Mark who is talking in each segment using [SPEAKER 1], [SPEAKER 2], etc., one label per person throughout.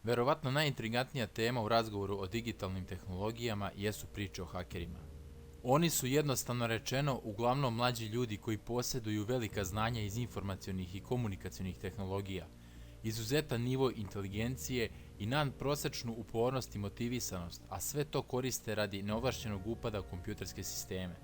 [SPEAKER 1] Verovatno najintrigantnija tema u razgovoru o digitalnim tehnologijama jesu priče o hakerima. Oni su jednostavno rečeno uglavnom mlađi ljudi koji posjeduju velika znanja iz informacionih i komunikacionih tehnologija, izuzetan nivo inteligencije i nadprosečnu upornost i motivisanost, a sve to koriste radi neovlašćenog upada u kompjuterske sisteme.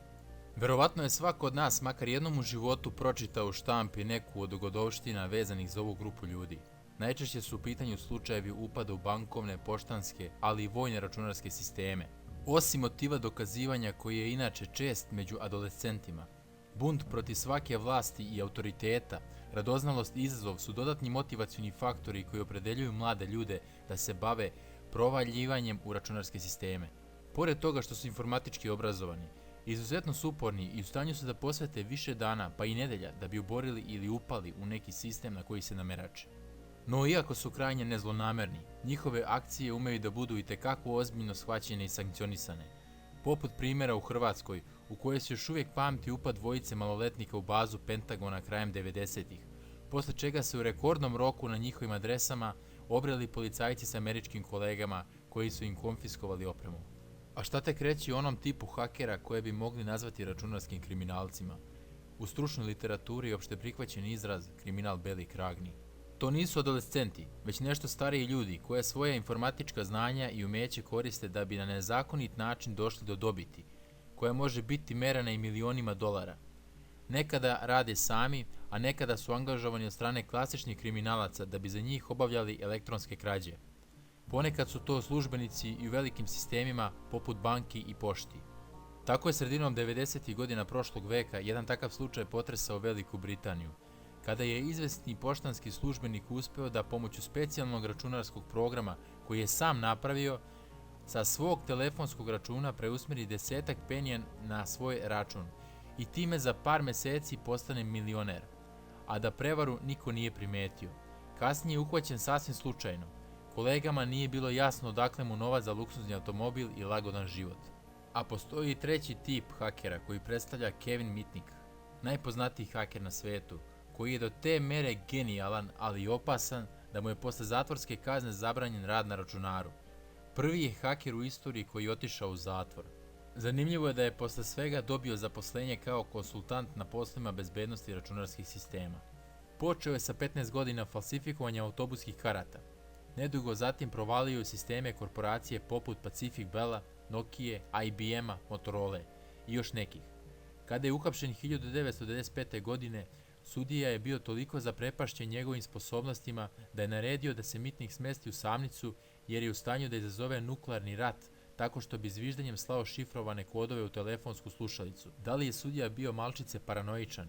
[SPEAKER 1] Verovatno je svako od nas makar jednom u životu pročitao u štampi neku od dogodovština vezanih za ovu grupu ljudi. Najčešće su u pitanju slučajevi upada u bankovne, poštanske, ali i vojne računarske sisteme. Osim motiva dokazivanja koji je inače čest među adolescentima, bunt protiv svake vlasti i autoriteta, radoznalost i izazov su dodatni motivacioni faktori koji opredeljuju mlade ljude da se bave provaljivanjem u računarske sisteme. Pored toga što su informatički obrazovani, izuzetno su uporni i u stanju su da posvete više dana pa i nedelja da bi oborili ili upali u neki sistem na koji se namerače. No iako su krajnje nezlonamerni, njihove akcije umeju da budu itekako ozbiljno shvaćene i sankcionisane. Poput primjera u Hrvatskoj, u kojoj se još uvijek pamti upad dvojice maloletnika u bazu Pentagona krajem 90-ih, posle čega se u rekordnom roku na njihovim adresama obreli policajci s američkim kolegama koji su im konfiskovali opremu. A šta tek reći o onom tipu hakera koje bi mogli nazvati računarskim kriminalcima? U stručnoj literaturi je opšte prihvaćen izraz kriminal belih kragni. To nisu adolescenti, već nešto stariji ljudi koje svoja informatička znanja i umeće koriste da bi na nezakonit način došli do dobiti, koja može biti merana i milionima dolara. Nekada rade sami, a nekada su angažovani od strane klasičnih kriminalaca da bi za njih obavljali elektronske krađe. Ponekad su to službenici i u velikim sistemima poput banki i pošti. Tako je sredinom 90. godina prošlog veka jedan takav slučaj potresao Veliku Britaniju, kada je izvesni poštanski službenik uspeo da pomoću specijalnog računarskog programa koji je sam napravio, sa svog telefonskog računa preusmeri desetak penija na svoj račun i time za par meseci postane milioner, a da prevaru niko nije primetio. Kasnije je uhvaćen sasvim slučajno. Kolegama nije bilo jasno odakle mu novac za luksuzni automobil i lagodan život. A postoji i treći tip hakera koji predstavlja Kevin Mitnick, najpoznatiji haker na svetu, koji je do te mere genijalan, ali i opasan da mu je posle zatvorske kazne zabranjen rad na računaru. Prvi je haker u istoriji koji je otišao u zatvor. Zanimljivo je da je posle svega dobio zaposlenje kao konsultant na poslovima bezbednosti računarskih sistema. Počeo je sa 15 godina falsifikovanja autobuskih karata. Nedugo zatim provalio u sisteme korporacije poput Pacific Bella, Nokije, IBM-a, Motorola i još nekih. Kada je uhapšen 1995. godine, sudija je bio toliko zaprepašćen njegovim sposobnostima da je naredio da se Mitnick smesti u samnicu jer je u stanju da izazove nuklearni rat tako što bi zviždanjem slao šifrovane kodove u telefonsku slušalicu. Da li je sudija bio malčice paranoičan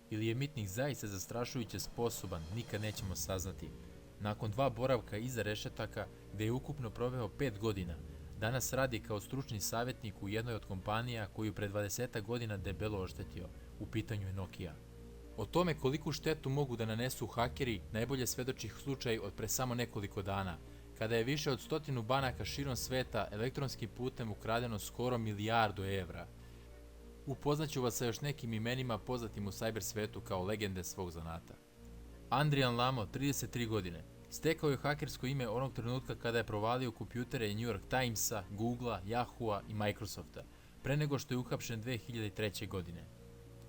[SPEAKER 1] ili je Mitnick zaista zastrašujuće sposoban, nikad nećemo saznati. Nakon 2 boravka iza rešetaka, gde je ukupno proveo 5 godina, danas radi kao stručni savjetnik u jednoj od kompanija koju pred 20 godina debelo oštetio. U pitanju je Nokia. O tome koliku štetu mogu da nanesu hakeri najbolje svedoči slučaj od pre samo nekoliko dana, kada je više od 100 banaka širom sveta elektronskim putem ukradeno skoro milijardu evra. Upoznaću vas sa još nekim imenima poznatim u cyber svetu kao legende svog zanata. Adrian Lamo, 33 godine, stekao je hakersko ime onog trenutka kada je provalio kompjutere New York Timesa, Googlea, Yahoo-a i Microsofta, pre nego što je uhapšen 2003. godine.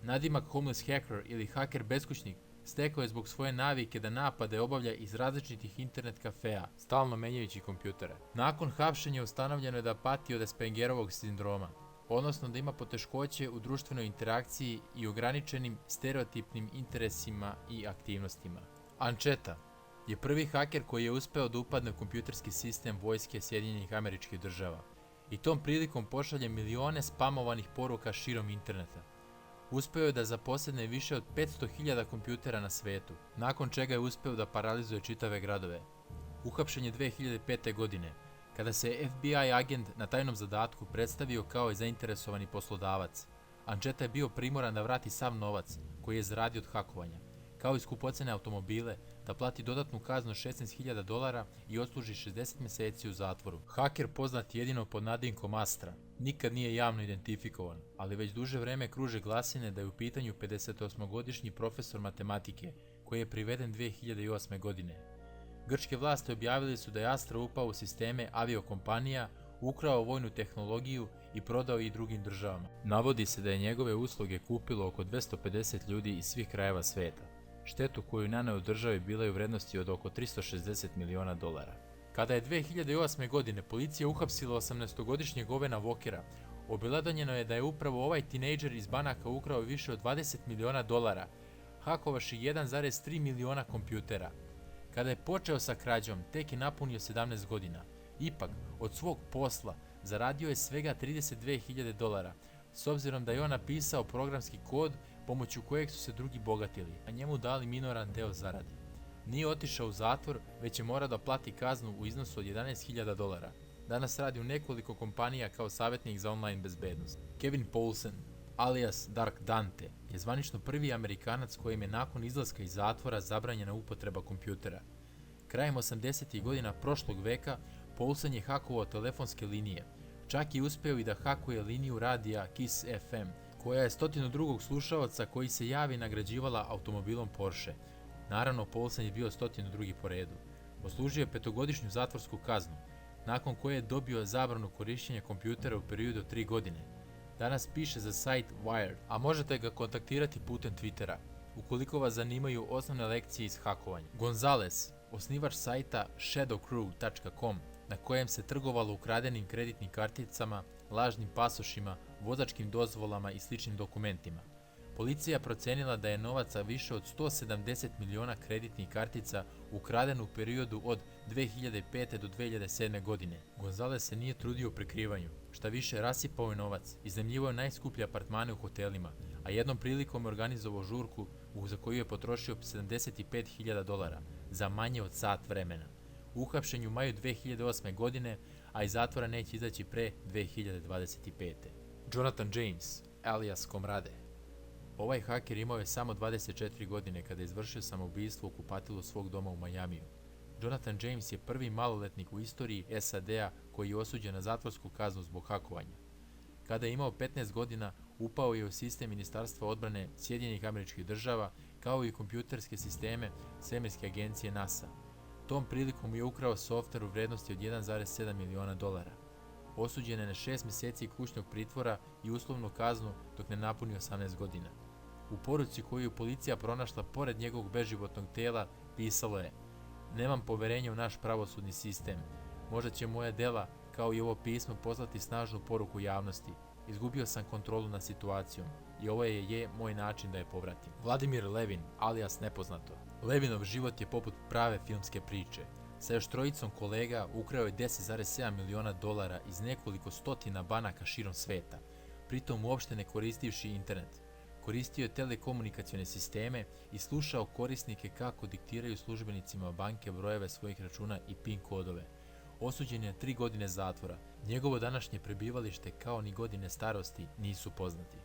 [SPEAKER 1] Nadimak Homeless Hacker ili haker beskućnik stekao je zbog svoje navike da napade obavlja iz različitih internet kafea, stalno menjajući kompjutere. Nakon hapšenja ustanovljeno je da pati od Aspergerovog sindroma, odnosno da ima poteškoće u društvenoj interakciji i ograničenim stereotipnim interesima i aktivnostima. Ančeta je prvi haker koji je uspeo da upadne u kompjuterski sistem vojske Sjedinjenih Američkih Država i tom prilikom pošalje milione spamovanih poruka širom interneta. Uspeo je da zaposedne više od 500.000 kompjutera na svetu, nakon čega je uspeo da paralizuje čitave gradove. Uhapšen je 2005. godine, kada se FBI agent na tajnom zadatku predstavio kao zainteresovani poslodavac. Ančeta je bio primoran da vrati sav novac koji je zaradio od hakovanja, kao i skupocene automobile, da plati dodatnu kaznu od $16.000 i odsluži 60 meseci u zatvoru. Haker poznat jedino pod nadimkom Astra nikad nije javno identifikovan, ali već duže vreme kruže glasine da je u pitanju 58-godišnji profesor matematike koji je priveden 2008. godine. Grčke vlasti objavili su da je Astra upao u sisteme aviokompanija, ukrao vojnu tehnologiju i prodao ih drugim državama. Navodi se da je njegove usluge kupilo oko 250 ljudi iz svih krajeva sveta. Štetu koju naneo državi bila je u vrednosti od oko $360 miliona. Kada je 2008. godine policija uhapsila 18-godišnjeg Ovena Walkera, obelodanjeno je da je upravo ovaj tinejdžer iz banaka ukrao više od $20 miliona, hakovaši 1,3 miliona kompjutera. Kada je počeo sa krađom, tek je napunio 17 godina. Ipak, od svog posla zaradio je svega $32.000, s obzirom da je on napisao programski kod pomoću kojeg su se drugi bogatili, a njemu dali minoran deo zarade. Nije otišao u zatvor, već je morao da plati kaznu u iznosu od $11.000. Danas radi u nekoliko kompanija kao savjetnik za online bezbednost. Kevin Poulsen, alias Dark Dante, je zvanično prvi Amerikanac kojem je nakon izlaska iz zatvora zabranjena upotreba kompjutera. Krajem 80. godina prošlog veka Poulsen je hakovao telefonske linije. Čak je uspeo i da hakuje liniju radija Kiss FM, koja je 102. slušaoca koji se javi nagrađivala automobilom Porsche. Naravno, Poulsen je bio 102. po redu. Odslužio je 5-godišnju zatvorsku kaznu, nakon koje je dobio zabranu korišćenja kompjutera u periodu od 3 godine. Danas piše za sajt Wired, a možete ga kontaktirati putem Twittera, ukoliko vas zanimaju osnovne lekcije iz hakovanja. Gonzalez, osnivač sajta shadowcrew.com, na kojem se trgovalo ukradenim kreditnim karticama, lažnim pasošima, vozačkim dozvolama i sličnim dokumentima. Policija procenila da je novaca više od 170 miliona kreditnih kartica ukraden u periodu od 2005. do 2007. godine. Gonzalez se nije trudio u prikrivanju, šta više rasipao je novac, iznajmljivao je najskuplje apartmane u hotelima, a jednom prilikom je organizovao žurku za koju je potrošio $75.000 za manje od sat vremena. Uhapšen je u maju 2008. godine, a iz zatvora neće izaći pre 2025. Jonathan James, alias Komrade. Ovaj haker imao je samo 24 godine kada je izvršio samoubistvo u kupatilu svog doma u Majamiju. Jonathan James je prvi maloletnik u istoriji SAD-a koji je osuđen na zatvorsku kaznu zbog hakovanja. Kada je imao 15 godina, upao je u sistem Ministarstva odbrane Sjedinjenih Američkih Država, kao i kompjuterske sisteme svemirske agencije NASA. Tom prilikom je ukrao softver u vrednosti od $1,7 miliona. Osuđen je na 6 mjeseci kućnog pritvora i uslovnu kaznu dok ne napuni 18 godina. U poruci koju je policija pronašla pored njegovog beživotnog tela pisalo je: "Nemam poverenja u naš pravosudni sistem. Možda će moja dela, kao i ovo pismo, poslati snažnu poruku javnosti. Izgubio sam kontrolu nad situacijom i ovo je moj način da je povratim." Vladimir Levin, alias Nepoznato. Levinov život je poput prave filmske priče. Sa još trojicom kolega ukrao je $10,7 miliona iz nekoliko stotina banaka širom sveta, pritom uopšte ne koristivši internet. Koristio je telekomunikacione sisteme i slušao korisnike kako diktiraju službenicima banke brojeve svojih računa i PIN kodove. Osuđen je na 3 godine zatvora. Njegovo današnje prebivalište kao ni godine starosti nisu poznati.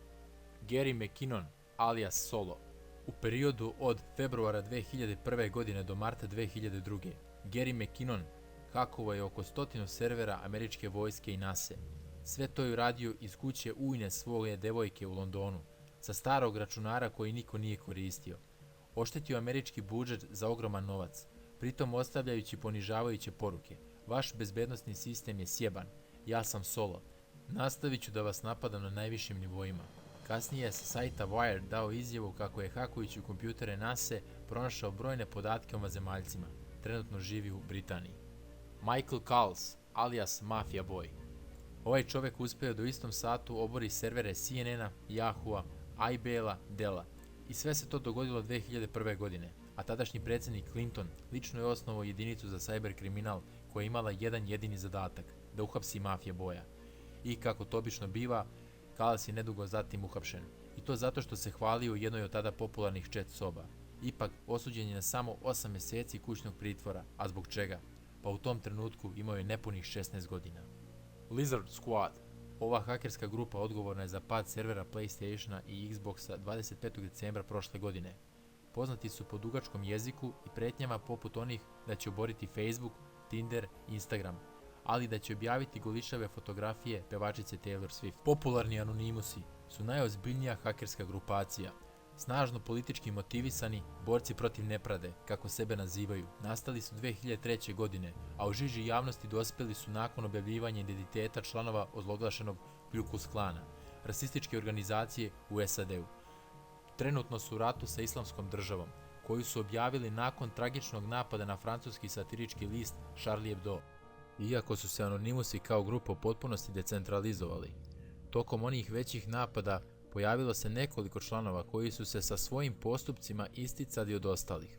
[SPEAKER 1] Gary McKinnon, alias Solo. U periodu od februara 2001. godine do marta 2002. Gary McKinnon hakovao je oko 100 servera američke vojske i NASA. Sve to je uradio iz kuće ujne svoje devojke u Londonu, sa starog računara koji niko nije koristio. Oštetio američki budžet za ogroman novac, pritom ostavljajući ponižavajuće poruke: "Vaš bezbednosni sistem je sjeban, ja sam Solo. Nastavit ću da vas napadam na najvišim nivoima." Kasnije je sa sajta Wired dao izjavu kako je hakujući u kompjutere NASA pronašao brojne podatke o vanzemaljcima. Trenutno živi u Britaniji. Michael Calls, alias Mafia Boy. Ovaj čovjek uspio da u istom satu obori servere CNN-a, Yahoo-a, IBL-a, Della. I sve se to dogodilo 2001. godine, a tadašnji predsjednik Clinton lično je osnovao jedinicu za cyber kriminal koja je imala jedan jedini zadatak, da uhapsi Mafia Boya. I kako to obično biva, Calls je nedugo zatim uhapšen. I to zato što se hvalio u jednoj od tada popularnih chat soba. Ipak, osuđen je na samo 8 mjeseci kućnog pritvora, a zbog čega? Pa u tom trenutku imao je nepunih 16 godina. Lizard Squad. Ova hakerska grupa odgovorna je za pad servera PlayStationa i Xboxa 25. decembra prošle godine. Poznati su po dugačkom jeziku i pretnjama poput onih da će oboriti Facebook, Tinder i Instagram, ali da će objaviti golišave fotografije pevačice Taylor Swift. Popularni anonimusi su najozbiljnija hakerska grupacija. Snažno politički motivisani borci protiv nepravde, kako sebe nazivaju, nastali su 2003. godine, a u žiži javnosti dospjeli su nakon objavljivanja identiteta članova ozloglašenog Ku Klux Klana, rasističke organizacije u SAD-u. Trenutno su u ratu sa Islamskom državom, koju su objavili nakon tragičnog napada na francuski satirički list Charlie Hebdo. Iako su se Anonimusi kao grupa u potpunosti decentralizovali, tokom onih većih napada pojavilo se nekoliko članova koji su se sa svojim postupcima isticali od ostalih.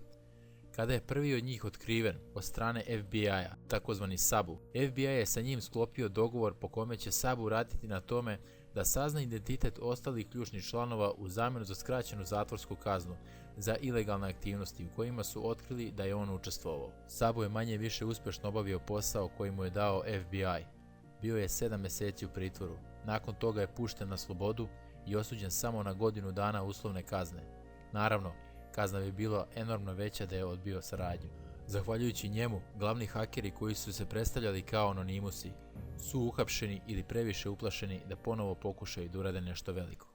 [SPEAKER 1] Kada je prvi od njih otkriven od strane FBI-a, takozvani Sabu, FBI je sa njim sklopio dogovor po kome će Sabu raditi na tome da sazna identitet ostalih ključnih članova u zamjenu za skraćenu zatvorsku kaznu za ilegalne aktivnosti u kojima su otkrili da je on učestvovao. Sabu je manje više uspješno obavio posao koji mu je dao FBI. Bio je 7 mjeseci u pritvoru. Nakon toga je pušten na slobodu i osuđen samo na godinu dana uslovne kazne. Naravno, kazna bi bila enormno veća da je odbio saradnju. Zahvaljujući njemu, glavni hakeri koji su se predstavljali kao Anonimusi su uhapšeni ili previše uplašeni da ponovo pokušaju da urade nešto veliko.